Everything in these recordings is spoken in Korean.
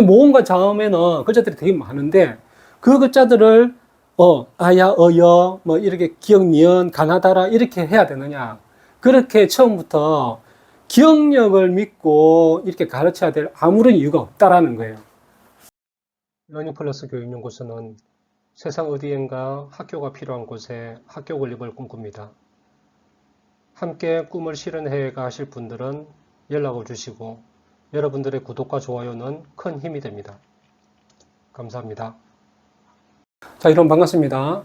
모음과 자음에는 글자들이 되게 많은데 그 글자들을 아야, 어여, 뭐 이렇게 기억, 니은, 가나다라 이렇게 해야 되느냐? 그렇게 처음부터 기억력을 믿고 이렇게 가르쳐야 될 아무런 이유가 없다라는 거예요. 러닝 플러스 교육연구소는 세상 어디엔가 학교가 필요한 곳에 학교 건립을 꿈꿉니다. 함께 꿈을 실현해 가실 분들은 연락을 주시고 여러분들의 구독과 좋아요는 큰 힘이 됩니다. 감사합니다. 자, 여러분 반갑습니다.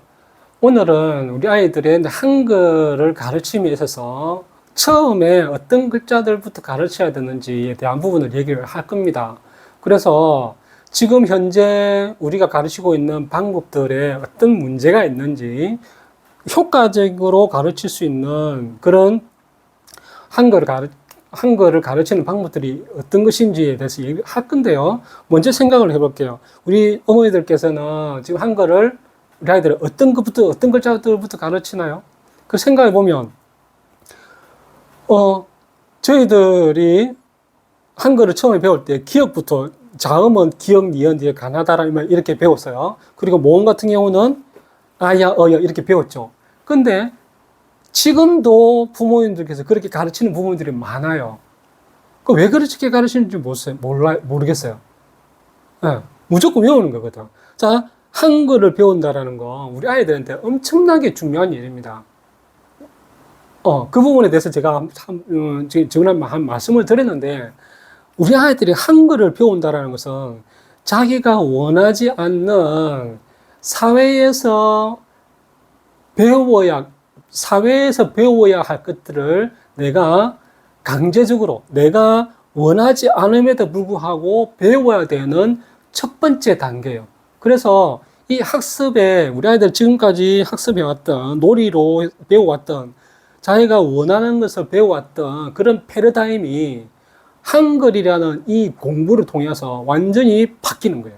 오늘은 우리 아이들의 한글을 가르침에 있어서 처음에 어떤 글자들부터 가르쳐야 되는지에 대한 부분을 얘기를 할 겁니다. 그래서 지금 현재 우리가 가르치고 있는 방법들에 어떤 문제가 있는지 효과적으로 가르칠 수 있는 그런 한글을 가르치는 방법들이 어떤 것인지에 대해서 얘기할 건데요. 먼저 생각을 해볼게요. 우리 어머니들께서는 지금 한글을 우리 아이들 어떤 글자들부터 가르치나요? 그 생각해 보면, 저희들이 한글을 처음에 배울 때 기억부터, 자음은 기억, 니은, 뒤에 가나다라 이렇게 배웠어요. 그리고 모음 같은 경우는 아야, 어여 이렇게 배웠죠. 근데 지금도 부모님들께서 그렇게 가르치는 부모님들이 많아요. 왜 그렇게 가르치는지 모르겠어요. 네, 무조건 외우는 거거든. 자, 한글을 배운다라는 거 우리 아이들한테 엄청나게 중요한 일입니다. 그 부분에 대해서 제가 지금 한 말씀을 드렸는데, 우리 아이들이 한글을 배운다라는 것은 자기가 원하지 않는 사회에서 배워야 할 것들을 내가 강제적으로 내가 원하지 않음에도 불구하고 배워야 되는 첫 번째 단계예요. 그래서 이 학습에 우리 아이들 지금까지 학습해왔던 놀이로 배워왔던 자기가 원하는 것을 배워왔던 그런 패러다임이 한글이라는 이 공부를 통해서 완전히 바뀌는 거예요.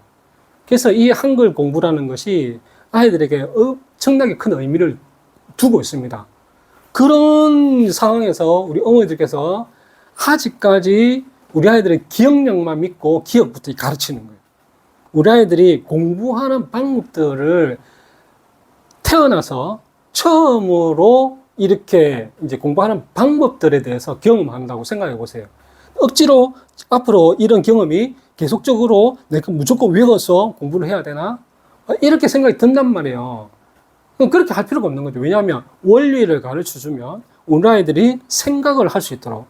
그래서 이 한글 공부라는 것이 아이들에게 엄청나게 큰 의미를 두고 있습니다. 그런 상황에서 우리 어머니들께서 아직까지 우리 아이들의 기억력만 믿고 기억부터 가르치는 거예요. 우리 아이들이 공부하는 방법들을 태어나서 처음으로 이렇게 이제 공부하는 방법들에 대해서 경험한다고 생각해 보세요. 억지로 앞으로 이런 경험이 계속적으로 내가 무조건 외워서 공부를 해야 되나? 이렇게 생각이 든단 말이에요. 그렇게 할 필요가 없는 거죠. 왜냐하면 원리를 가르쳐 주면 우리 아이들이 생각을 할 수 있도록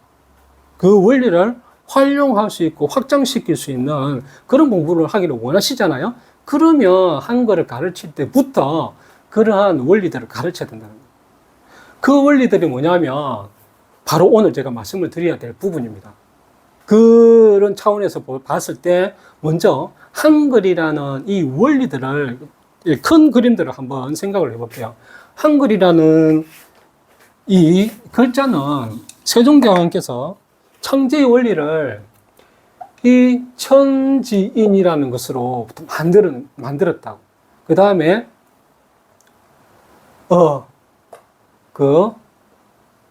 그 원리를 활용할 수 있고 확장시킬 수 있는 그런 공부를 하기를 원하시잖아요. 그러면 한글을 가르칠 때부터 그러한 원리들을 가르쳐야 된다는 거예요. 그 원리들이 뭐냐면 바로 오늘 제가 말씀을 드려야 될 부분입니다. 그런 차원에서 봤을 때 먼저 한글이라는 이 원리들을, 큰 그림들을 한번 생각을 해볼게요. 한글이라는 이 글자는 세종대왕께서 창제의 원리를 이 천지인이라는 것으로 만들었다고. 그 다음에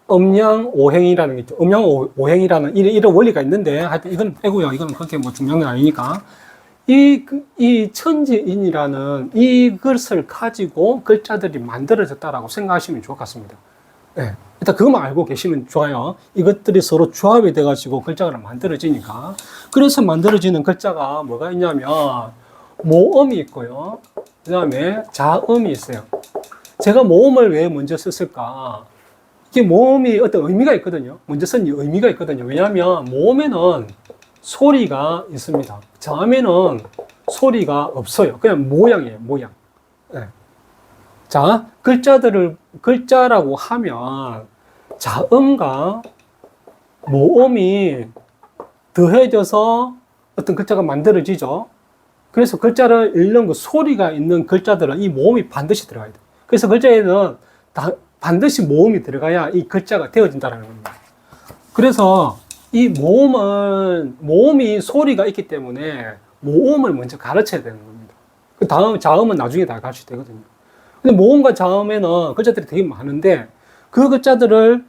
음양오행이라는 게 있죠. 음양오행이라는 이런 원리가 있는데, 하여튼 이건 빼고요. 이건 그렇게 뭐 중요한 건 아니니까. 이 천지인이라는 이것을 가지고 글자들이 만들어졌다라고 생각하시면 좋을 것 같습니다. 네. 일단 그것만 알고 계시면 좋아요. 이것들이 서로 조합이 돼가지고 글자가 만들어지니까. 그래서 만들어지는 글자가 뭐가 있냐면, 모음이 있고요. 그 다음에 자음이 있어요. 제가 모음을 왜 먼저 썼을까? 이게 모음이 어떤 의미가 있거든요. 먼저 쓴 의미가 있거든요. 왜냐하면 모음에는 소리가 있습니다. 자음에는 소리가 없어요. 그냥 모양이에요, 모양. 네. 자, 글자라고 하면 자음과 모음이 더해져서 어떤 글자가 만들어지죠. 그래서 글자를 읽는 그 소리가 있는 글자들은 이 모음이 반드시 들어가야 돼요. 그래서 글자에는 반드시 모음이 들어가야 이 글자가 되어진다는 겁니다. 그래서 이 모음이 소리가 있기 때문에 모음을 먼저 가르쳐야 되는 겁니다. 그 다음 자음은 나중에 다 가르쳐야 되거든요. 근데 모음과 자음에는 글자들이 되게 많은데 그 글자들을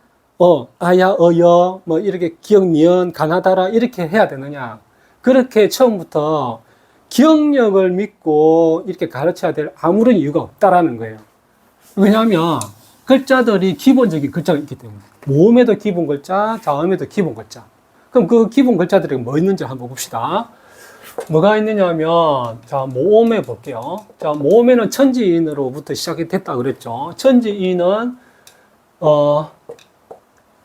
아야, 어여, 뭐 이렇게 기억, 니은, 가나다라 이렇게 해야 되느냐? 그렇게 처음부터 기억력을 믿고 이렇게 가르쳐야 될 아무런 이유가 없다라는 거예요. 왜냐하면 글자들이 기본적인 글자가 있기 때문에. 모음에도 기본 글자, 자음에도 기본 글자. 그럼 그 기본 글자들이 뭐 있는지 한번 봅시다. 뭐가 있느냐 하면, 자, 모음에 볼게요. 자, 모음에는 천지인으로부터 시작이 됐다 그랬죠. 천지인은,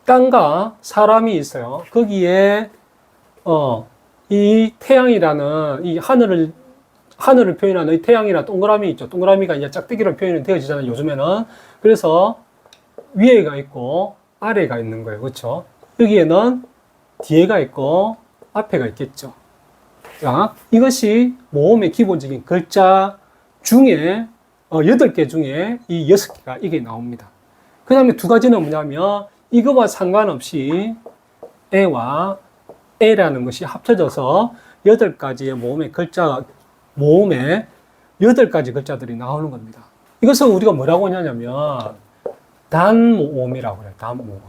땅과 사람이 있어요. 거기에, 이 태양이라는, 이 하늘을 표현하는 이 태양이라는 동그라미 있죠. 동그라미가 이제 짝대기로 표현이 되어지잖아요, 요즘에는. 그래서 위에가 있고, 아래가 있는 거예요. 그렇죠? 여기에는 뒤에가 있고, 앞에가 있겠죠. 자, 이것이 모음의 기본적인 글자 중에 8개 중에 이 6개가 이게 나옵니다. 그 다음에 두 가지는 뭐냐면 이거와 상관없이 에와 에라는 것이 합쳐져서 8가지의 모음의 8가지 글자들이 나오는 겁니다. 이것을 우리가 뭐라고 하냐면 단모음이라고 해요. 단모음.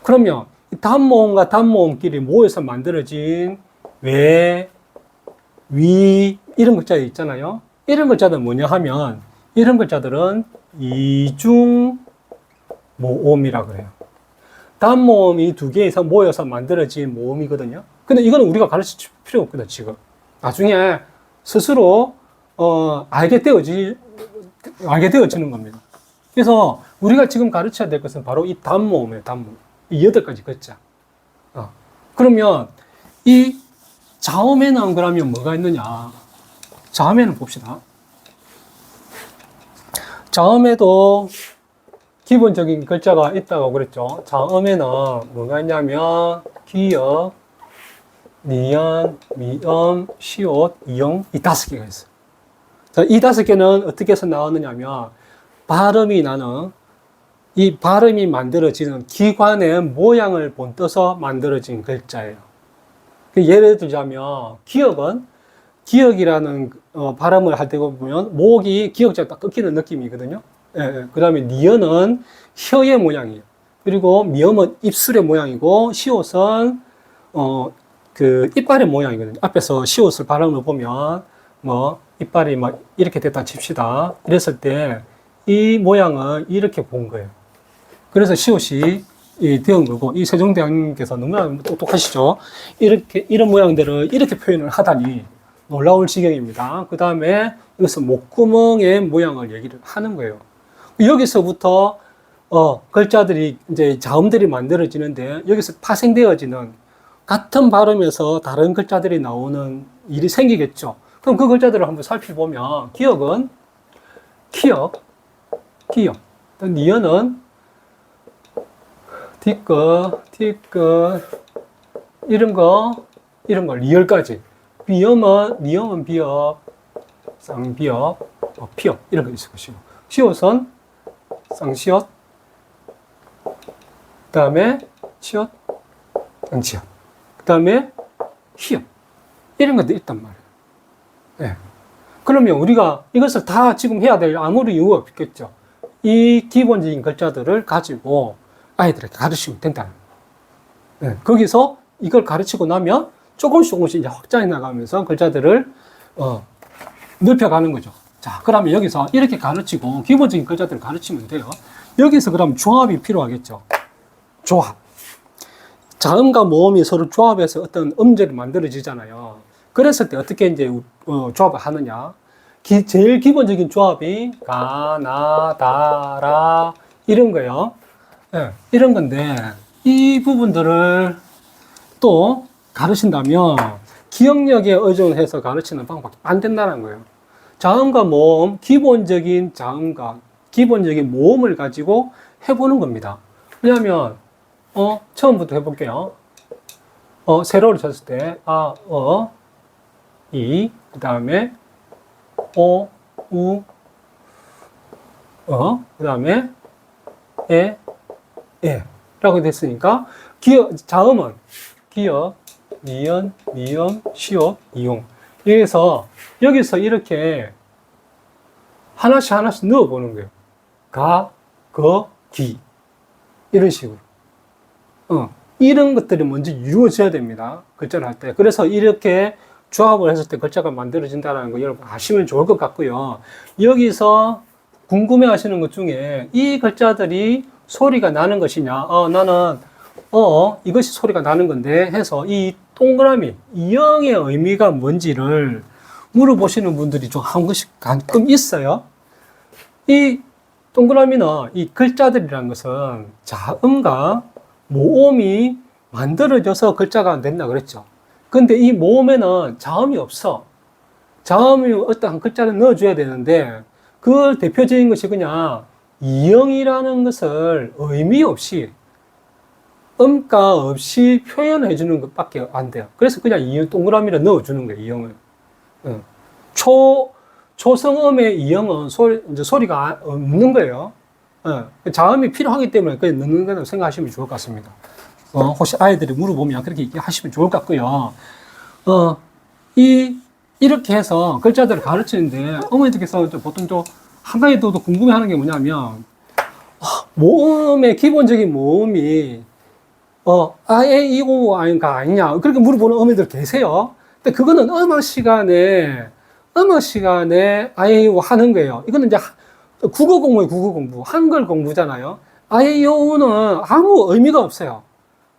그러면 단모음과 단모음끼리 모여서 만들어진 왜, 위, 이런 글자들 있잖아요. 이런 글자들은 뭐냐 하면, 이런 글자들은 이중 모음이라고 그래요. 단모음이 2개 이상 모여서 만들어진 모음이거든요. 근데 이거는 우리가 가르칠 필요 없거든, 지금. 나중에 스스로, 알게 되어지는 겁니다. 그래서 우리가 지금 가르쳐야 될 것은 바로 이 단모음이에요, 단모음. 이 8가지 글자. 그러면 이 자음에는 그러면 뭐가 있느냐? 자음에는 봅시다. 자음에도 기본적인 글자가 있다고 그랬죠. 자음에는 뭐가 있냐면 기역, 니은, 미음, 시옷, 이응 이 5개가 있어요. 자, 이 5개는 어떻게 해서 나오느냐면 발음이 나는 이 발음이 만들어지는 기관의 모양을 본떠서 만들어진 글자예요. 예를 들자면 기역이라는 발음을 할 때 보면 목이 기역자가 딱 끊기는 느낌이거든요. 그 다음에 니은은 혀의 모양이에요. 그리고 미음은 입술의 모양이고 시옷은 그 이빨의 모양이거든요. 앞에서 시옷을 발음을 보면 뭐 이빨이 막 이렇게 됐다 칩시다. 이랬을 때 이 모양은 이렇게 본 거예요. 그래서 시옷이 되은 거고, 이 세종대왕님께서 너무나 똑똑하시죠? 이런 모양들을 이렇게 표현을 하다니 놀라울 지경입니다. 그 다음에 여기서 목구멍의 모양을 얘기를 하는 거예요. 여기서부터, 글자들이, 이제 자음들이 만들어지는데, 여기서 파생되어지는 같은 발음에서 다른 글자들이 나오는 일이 생기겠죠. 그럼 그 글자들을 한번 살펴보면, 기역은, 기역, 니은은, 티끌, 이런 거, 리을까지. 미음은 비읍, 쌍비읍, 피읍, 이런 거 있을 것이고. 시옷은 쌍시옷, 그 다음에 치옷, 쌍치옷, 그 다음에 히읗. 이런 것도 있단 말이에요. 네. 그러면 우리가 이것을 다 지금 해야 될 아무리 이유가 없겠죠. 이 기본적인 글자들을 가지고 아이들에게 가르치면 된다는 거예요. 네. 거기서 이걸 가르치고 나면 조금씩 이제 확장해 나가면서 글자들을 넓혀가는 거죠. 자, 그러면 여기서 이렇게 가르치고 기본적인 글자들을 가르치면 돼요. 여기서 그럼 조합이 필요하겠죠. 조합. 자음과 모음이 서로 조합해서 어떤 음절이 만들어지잖아요. 그랬을 때 어떻게 이제 조합을 하느냐? 제일 기본적인 조합이 가, 나, 다, 라 이런 거예요. 네, 이런 건데 이 부분들을 또 가르친다면 기억력에 의존해서 가르치는 방법이 안 된다는 거예요. 자음과 모음, 기본적인 자음과 기본적인 모음을 가지고 해보는 겁니다. 왜냐하면 처음부터 해볼게요. 세로를 쳤을 때 아, 이, 그 다음에 오, 우, 그 다음에 에, 라고 됐으니까 자음은 기역, 니은, 미음, 시옷, 이용. 여기서 이렇게 하나씩 넣어보는 거예요. 가, 거, 기. 이런 식으로. 이런 것들이 먼저 이루어져야 됩니다. 글자를 할 때. 그래서 이렇게 조합을 했을 때 글자가 만들어진다는 거 여러분 아시면 좋을 것 같고요. 여기서 궁금해 하시는 것 중에 이 글자들이 소리가 나는 것이냐, 나는, 이것이 소리가 나는 건데 해서 이 동그라미, 이 영의 의미가 뭔지를 물어보시는 분들이 좀 한 번씩 가끔 있어요. 이 동그라미는 이 글자들이라는 것은 자음과 모음이 만들어져서 글자가 안 된다 그랬죠. 근데 이 모음에는 자음이 없어. 자음이 어떤 글자를 넣어줘야 되는데 그 대표적인 것이 그냥 이영이라는 것을 의미 없이 음가 없이 표현해 주는 것밖에 안 돼요. 그래서 그냥 이영 동그라미를 넣어주는 거예요. 이영을. 초성음의 이영은 소리가 없는 거예요. 자음이 필요하기 때문에 그냥 넣는 거라고 생각하시면 좋을 것 같습니다. 혹시 아이들이 물어보면 그렇게 얘기하시면 좋을 것 같고요. 이렇게 해서 글자들을 가르치는데 어머니들께서 보통 좀 한 가지 더 궁금해하는 게 뭐냐면 모음의 기본적인 모음이 아, 에, 이, 오, 아닌가 아니냐 그렇게 물어보는 어머니들 계세요. 근데 그거는 음악 시간에 아이오 하는 거예요. 이거는 이제 국어 공부예요, 국어 공부. 한글 공부잖아요. 아이오우는 아무 의미가 없어요.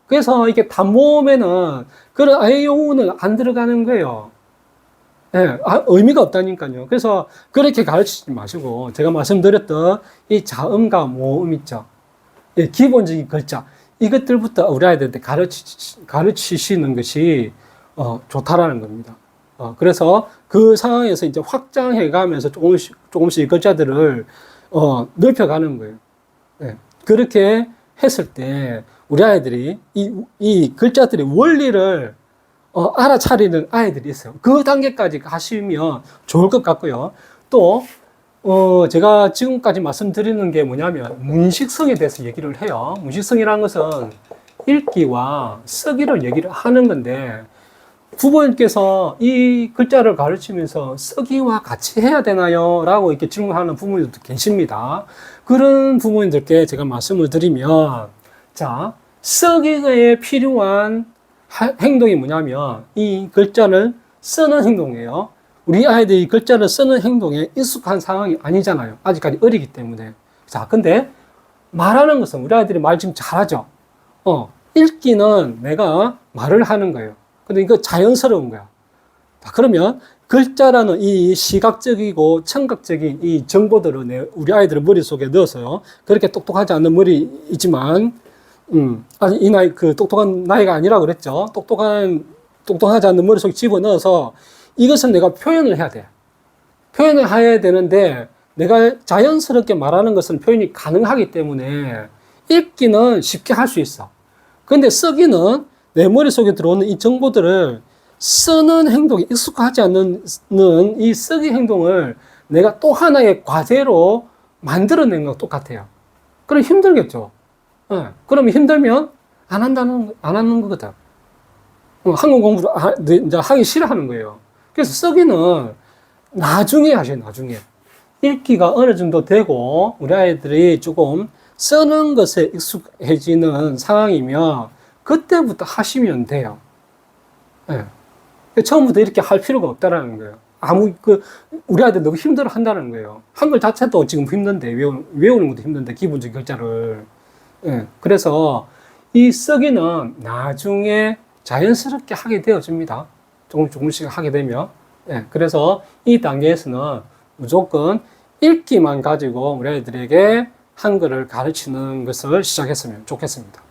그래서 이게 단모음에는 그런 아이오우는 안 들어가는 거예요. 예, 의미가 없다니까요. 그래서 그렇게 가르치지 마시고, 제가 말씀드렸던 이 자음과 모음 있죠. 예, 기본적인 글자. 이것들부터 우리 아이들한테 가르치시는 것이, 좋다라는 겁니다. 그래서 그 상황에서 이제 확장해 가면서 조금씩 글자들을, 넓혀가는 거예요. 예, 그렇게 했을 때, 우리 아이들이 이 글자들의 원리를 알아차리는 아이들이 있어요. 그 단계까지 가시면 좋을 것 같고요. 또, 제가 지금까지 말씀드리는 게 뭐냐면, 문식성에 대해서 얘기를 해요. 문식성이라는 것은 읽기와 쓰기를 얘기를 하는 건데, 부모님께서 이 글자를 가르치면서 쓰기와 같이 해야 되나요? 라고 이렇게 질문하는 부모님들도 계십니다. 그런 부모님들께 제가 말씀을 드리면, 자, 쓰기에 필요한 행동이 뭐냐면 이 글자를 쓰는 행동이에요. 우리 아이들이 이 글자를 쓰는 행동에 익숙한 상황이 아니잖아요. 아직까지 어리기 때문에. 자, 근데 말하는 것은 우리 아이들이 말 지금 잘하죠. 읽기는 내가 말을 하는 거예요. 근데 이거 자연스러운 거야. 자, 그러면 글자라는 이 시각적이고 청각적인 이 정보들을 우리 아이들의 머릿속에 넣어서요. 그렇게 똑똑하지 않는 머리이지만 아니, 이 나이, 똑똑한 나이가 아니라 그랬죠. 똑똑하지 않는 머릿속에 집어넣어서 이것은 내가 표현을 해야 돼. 표현을 해야 되는데 내가 자연스럽게 말하는 것은 표현이 가능하기 때문에 읽기는 쉽게 할 수 있어. 근데 쓰기는 내 머릿속에 들어오는 이 정보들을 쓰는 행동에 익숙하지 않는 이 쓰기 행동을 내가 또 하나의 과제로 만들어낸 거 똑같아요. 그럼 힘들겠죠. 그러면 힘들면 안 하는 거거든. 한국 공부를 이제 하기 싫어하는 거예요. 그래서 쓰기는 나중에 하셔요, 나중에. 읽기가 어느 정도 되고, 우리 아이들이 조금 쓰는 것에 익숙해지는 상황이면, 그때부터 하시면 돼요. 처음부터 이렇게 할 필요가 없다라는 거예요. 우리 아이들 너무 힘들어 한다는 거예요. 한글 자체도 지금 힘든데, 외우는 것도 힘든데, 기본적인 글자를. 그래서 이 쓰기는 나중에 자연스럽게 하게 되어집니다. 조금씩 하게 되면. 그래서 이 단계에서는 무조건 읽기만 가지고 우리 아이들에게 한글을 가르치는 것을 시작했으면 좋겠습니다.